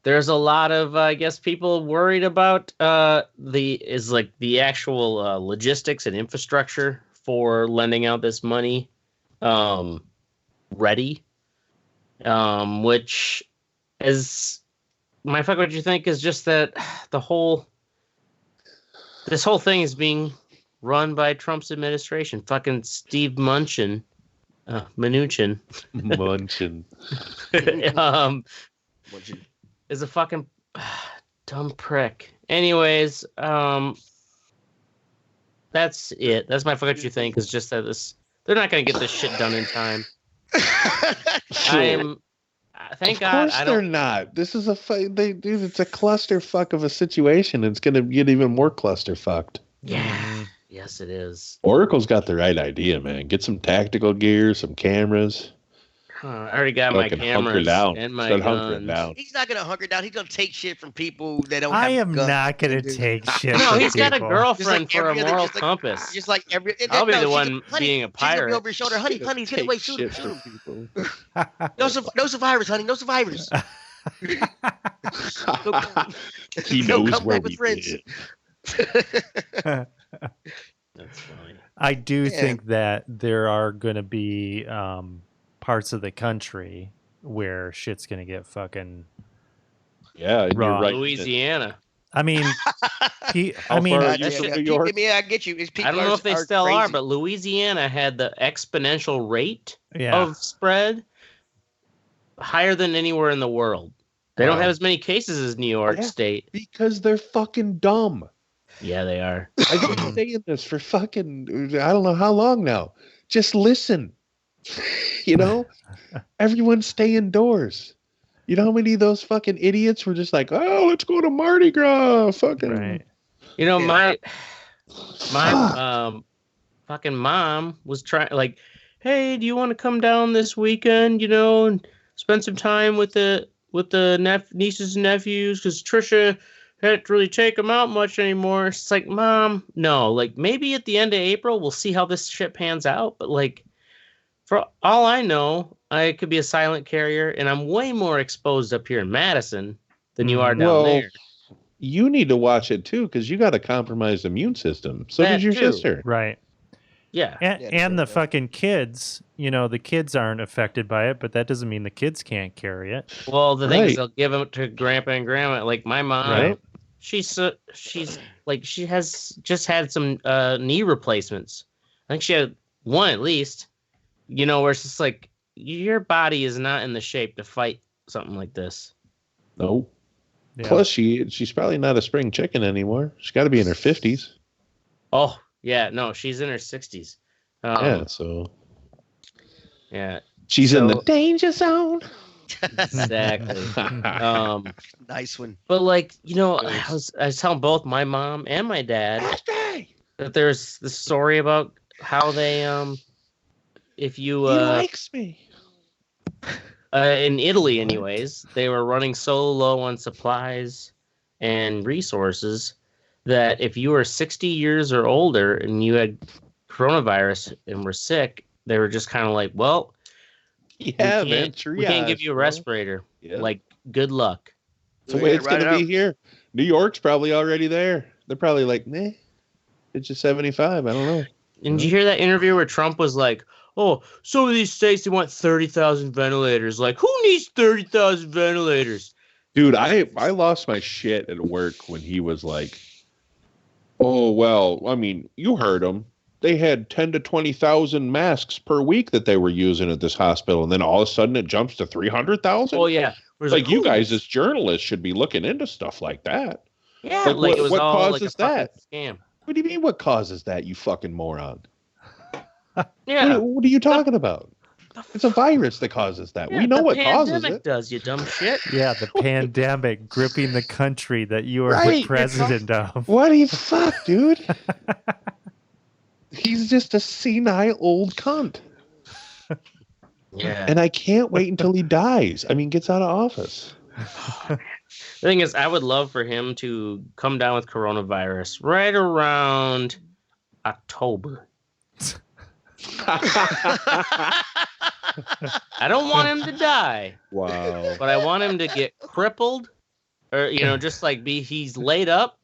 there's a lot of I guess people worried about the actual logistics and infrastructure for lending out this money ready, which is my fuck. What you think is just that this whole thing is being run by Trump's administration. Fucking Steve Mnuchin. Is a fucking dumb prick. Anyways, That's it. That's my fuck you think is just that they're not gonna get this shit done in time. Thank God. Of course they're not. This is dude. It's a clusterfuck of a situation. It's gonna get even more clusterfucked. Yeah. Yes, it is. Oracle's got the right idea, man. Get some tactical gear, some cameras. I already got my cameras and my guns. He's not gonna hunker down. He's gonna take shit from people that don't. I have am guns. not gonna take shit. No, from he's got a people. girlfriend for a moral compass. Just like every. I'll be the one being a pirate. She's over his shoulder, honey, get away, shoot him. No survivors, honey, no survivors. He knows where we live. That's funny. I do think that there are going to be parts of the country where shit's going to get fucking and raw. you're right. Louisiana. I mean, I get you. I don't know if they still are, but Louisiana had the exponential rate of spread higher than anywhere in the world. They don't have as many cases as New York State. Because they're fucking dumb. Yeah, they are. I've been saying this for fucking, I don't know how long now. Just listen. Everyone stay indoors. You know how many of those fucking idiots were just like, oh, let's go to Mardi Gras. Fucking. Right. My fucking mom was trying, like, hey, do you want to come down this weekend, and spend some time with the nieces and nephews? Because Trisha can't really take them out much anymore. It's like, Mom, no. Like, maybe at the end of April, we'll see how this shit pans out. But, like, for all I know, I could be a silent carrier, and I'm way more exposed up here in Madison than you are down there. You need to watch it, too, because you got a compromised immune system. So does your sister. Right. Yeah. And the fucking kids, the kids aren't affected by it, but that doesn't mean the kids can't carry it. Well, the thing is, they'll give them to grandpa and grandma. Like, my mom, she's like, she has just had some knee replacements. I think she had one at least, where it's just like, your body is not in the shape to fight something like this. No. Yeah. Plus, she's probably not a spring chicken anymore. She's got to be in her 50s. Oh, yeah. No, she's in her 60s. So. Yeah. She's in the danger zone. Exactly. Nice one. But, like, I was telling both my mom and my dad that there's this story about how they, if you... he likes me. In Italy, anyways, they were running so low on supplies and resources that if you were 60 years or older and you had coronavirus and were sick, they were just kind of like, well, we can't give you a respirator. Yeah. Like, good luck. So it's going to be here. New York's probably already there. They're probably like, nah, it's just 75. I don't know. And did you hear that interview where Trump was like, oh, some of these states, they want 30,000 ventilators. Like, who needs 30,000 ventilators? Dude, I lost my shit at work when he was like, oh, well, I mean, you heard him. They had 10 to 20,000 masks per week that they were using at this hospital. And then all of a sudden it jumps to 300,000. Oh, yeah. Like, you guys as journalists should be looking into stuff like that. Yeah. Like it was what all causes like a that? Scam. What do you mean what causes that, you fucking moron? Yeah. What are you talking about? It's a virus that causes that. Yeah, we know what causes it. Pandemic does, you dumb shit. Yeah, the pandemic gripping the country that you are the president of. What the fuck, dude? He's just a senile old cunt. Yeah. And I can't wait until he dies. I mean, gets out of office. The thing is, I would love for him to come down with coronavirus right around October. I don't want him to die. Wow. But I want him to get crippled or, just like he's laid up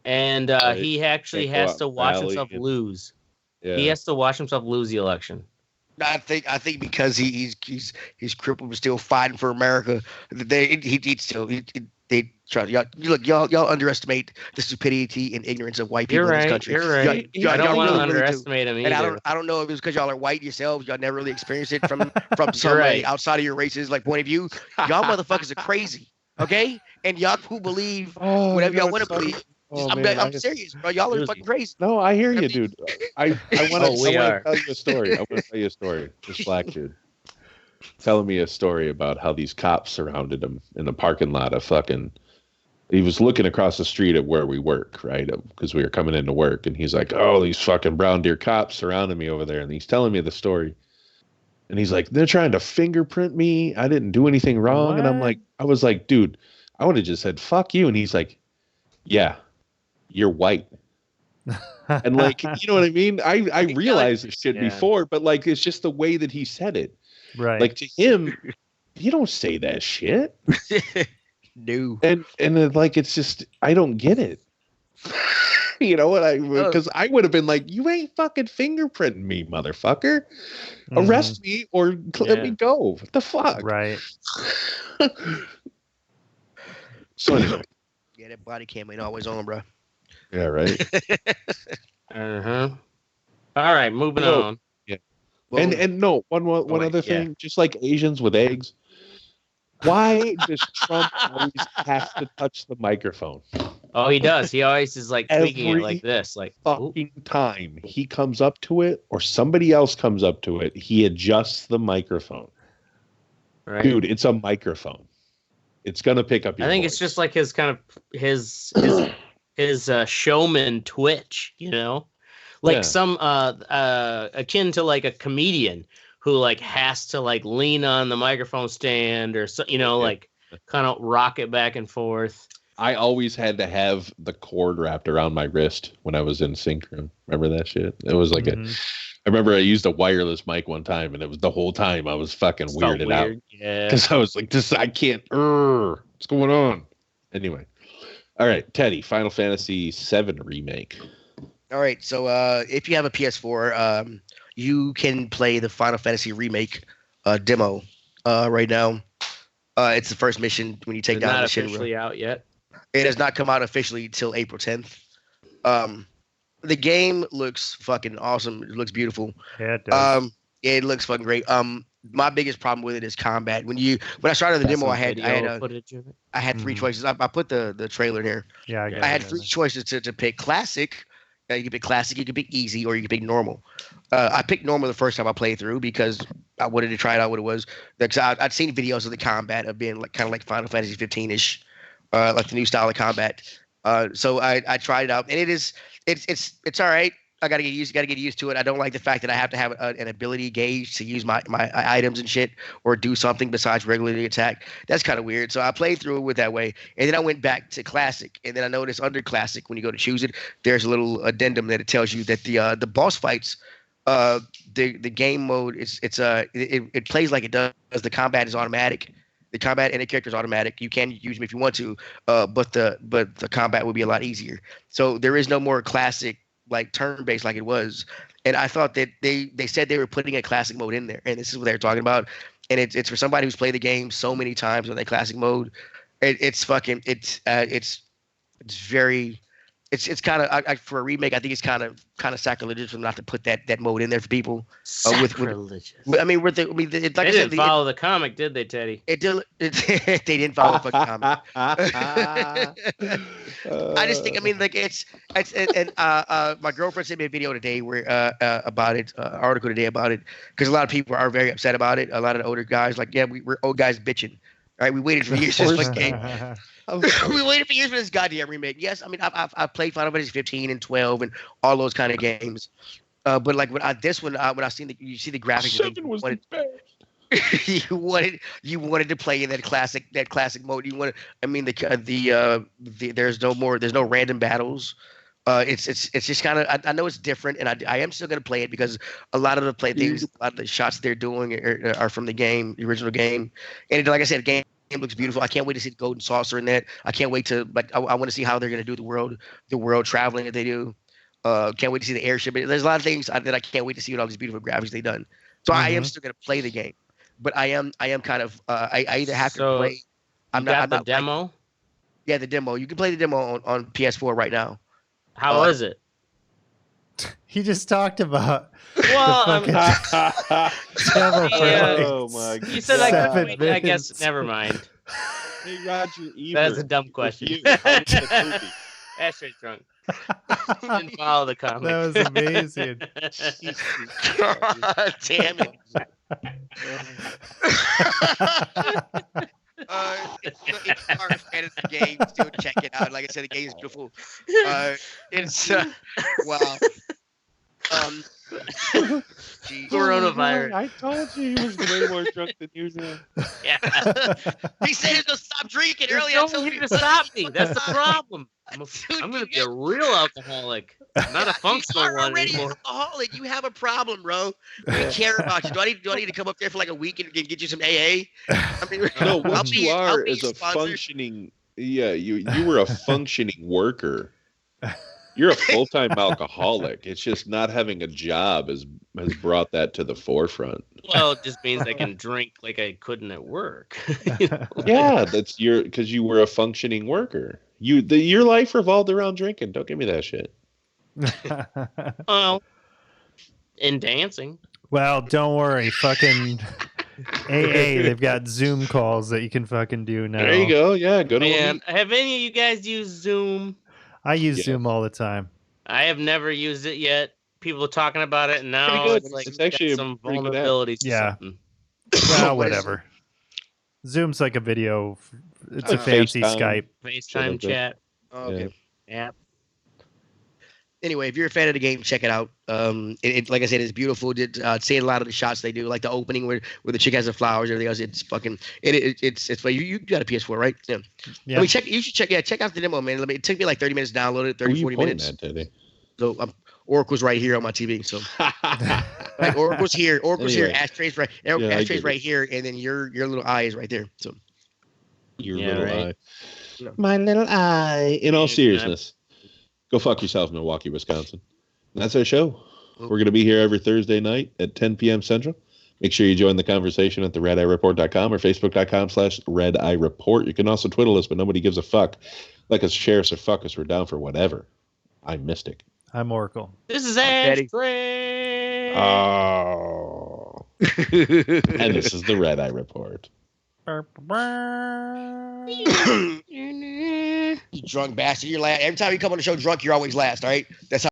and he actually has to watch himself lose. Yeah. He has to watch himself lose the election. I think because he's crippled but still fighting for America. They try. Y'all underestimate the stupidity and ignorance of white people in this country. You're right. I don't want to underestimate him either. And I don't know if it's because y'all are white yourselves. Y'all never really experienced it from some outside of your races like point of view. Y'all motherfuckers are crazy. Okay, and y'all who believe whatever y'all want to believe. Oh, I'm, man, I'm serious, bro. Y'all are fucking crazy. No, I hear you, mean- dude. I want Oh, we to are. tell you a story. I want to tell you a story. This black dude telling me a story about how these cops surrounded him in the parking lot of fucking. He was looking across the street at where we work, right? Because we were coming into work, and he's like, "Oh, these fucking brown deer cops surrounded me over there," and he's telling me the story. And he's like, "They're trying to fingerprint me. I didn't do anything wrong." And I was like, "Dude, I would have just said fuck you." And he's like, "Yeah, you're white." And like, you know what I mean? I realized this shit before, but like, it's just the way that he said it. Right. Like to him, you don't say that shit. No. And like, it's just, I don't get it. You know what because I would have been like, you ain't fucking fingerprinting me, motherfucker. Arrest me or let me go. What the fuck? Right. So anyway. Yeah, that body cam ain't always on, bro. Yeah, right. All right, moving on. Yeah. Well, And no, one other thing, just like Asians with eggs, why does Trump always have to touch the microphone? Oh, he does. He always is like tweaking it Every like this, like fucking time he comes up to it or somebody else comes up to it, he adjusts the microphone. right? Dude, it's a microphone. It's gonna pick up your I think voice. it's just like his kind of his showman twitch, you know, like some akin to like a comedian who like has to like lean on the microphone stand or so, you know, like kind of rock it back and forth. I always had to have the cord wrapped around my wrist when I was in sync room. Remember that shit? It was like I remember I used a wireless mic one time, and it was the whole time I was fucking weirded out. Yeah, Because I was like, I can't. What's going on? Anyway, all right, Teddy, Final Fantasy VII remake. all right, so if you have a PS4, you can play the Final Fantasy remake demo right now. It's the first mission when you take down the not Shinra. officially out yet. It has not come out officially till April 10th. The game looks fucking awesome. It looks beautiful. Yeah, it does. It looks fucking great. My biggest problem with it is combat. When I started the demo, I had 3 choices. I put the trailer in here. Yeah, I had 3 choices to pick classic. You could pick classic, you could pick easy, or you could pick normal. I picked normal the first time I played through because I wanted to try it out what it was. Because I'd seen videos of the combat of being like kind of like Final Fantasy 15-ish, like the new style of combat. So I tried it out, and it's all right. I gotta get used to it. I don't like the fact that I have to have an ability gauge to use my items and shit, or do something besides regularly attack. That's kind of weird. So I played through it with that way, and then I went back to classic, and then I noticed under classic when you go to choose it, there's a little addendum that it tells you that the boss fights, the game mode it plays like it does. The combat is automatic. The combat and the character is automatic. You can use them if you want to, but the combat would be a lot easier. So there is no more classic like turn-based like it was. And I thought that they said they were putting a classic mode in there, and this is what they're talking about. And it's for somebody who's played the game so many times on that classic mode. It's very. It's kind of for a remake. I think it's kind of sacrilegious for them not to put that mode in there for people. Sacrilegious. Like they I said, didn't follow the comic, did they, Teddy? they didn't follow the fucking comic. I just think, and my girlfriend sent me a video today about it, article today about it, because a lot of people are very upset about it. A lot of the older guys, like, yeah, we're old guys bitching. All right, we waited for years for this game. We waited for years for this goddamn remake. Yes, I mean I've played Final Fantasy 15 and 12 and all those kind of games, but like when I seen you see the graphics, 7 was the best. you wanted to play in that classic mode. You wanted, I mean there's no random battles. It's just kind of, I know it's different, and I am still gonna play it because a lot of the a lot of the shots they're doing are from the original game, and like I said, the game looks beautiful. I can't wait to see the golden saucer in that. I can't wait to I want to see how they're gonna do the world traveling that they do. Can't wait to see the airship. There's a lot of things that I can't wait to see with all these beautiful graphics they've done. So I am still gonna play the game, but I am kind of I either have to play. I'm not the demo. Yeah, the demo. You can play the demo on PS4 right now. How is it? He just talked about. Well, Oh my god! You said I guess. Never mind. Hey Roger, That's a dumb question. Ashtray drunk. Didn't follow the comic. That was amazing. God damn it. It's our fantasy game. Still check it out. Like I said, the game is beautiful. It's wow. Geez. Coronavirus. I told you he was way more drunk than usual. Yeah. He said he was gonna stop drinking There's earlier. no one here to stop me. That's the problem. I'm gonna be a real alcoholic, not a functional You are one already an anymore. alcoholic. You have a problem, bro. We care about you. Do I need to come up there for like a week and get you some AA? I mean, No, I'll what be- you I'll are be is a sponsored. functioning. Yeah, you were a functioning worker. You're a full-time alcoholic. It's just not having a job has brought that to the forefront. Well, it just means I can drink like I couldn't at work. You know? Yeah, that's because you were a functioning worker. Your life revolved around drinking. Don't give me that shit. Well, and dancing. Well, don't worry. Fucking AA, they've got Zoom calls that you can fucking do now. There you go. Yeah, go to a Man, meet. have any of you guys used Zoom? I use Yes. Zoom all the time. I have never used it yet. People are talking about it, and now Pretty good. it's like It's actually a some pretty good app. vulnerabilities. to Yeah. something. Well, What is whatever. Zoom's like a video. It's a Like fancy FaceTime. Skype. FaceTime like that. chat. Oh, okay. Yeah. Anyway, if you're a fan of the game, check it out. It like I said, it's beautiful. Seeing a lot of the shots they do, like the opening where the chick has the flowers, everything else. It's fucking. It's like you got a PS4, right? Yeah. Yeah. I mean, you should check out the demo, man. It took me like 30 minutes to download it, Who are 30, you 40 pointing minutes. at, Teddy? So Oracle's right here on my TV. So like Oracle's here, Anyway. Ashtray's right, Yeah, I Ashtray's get right here, and then your little eye is right there. So Your Yeah, little right. eye. No. My little eye. In all Yeah. seriousness, go fuck yourself, Milwaukee, Wisconsin. And that's our show. Oh. We're going to be here every Thursday night at 10 p.m. Central. Make sure you join the conversation at the redeyereport.com or facebook.com/redeyereport. You can also twiddle us, but nobody gives a fuck. Like us, share us, or fuck us. We're down for whatever. I'm Mystic. I'm Oracle. This is Teddy. Ashtray. Oh. And this is the Red Eye Report. you drunk bastard. You're last. Every time you come on the show drunk, you're always last. All right. That's how.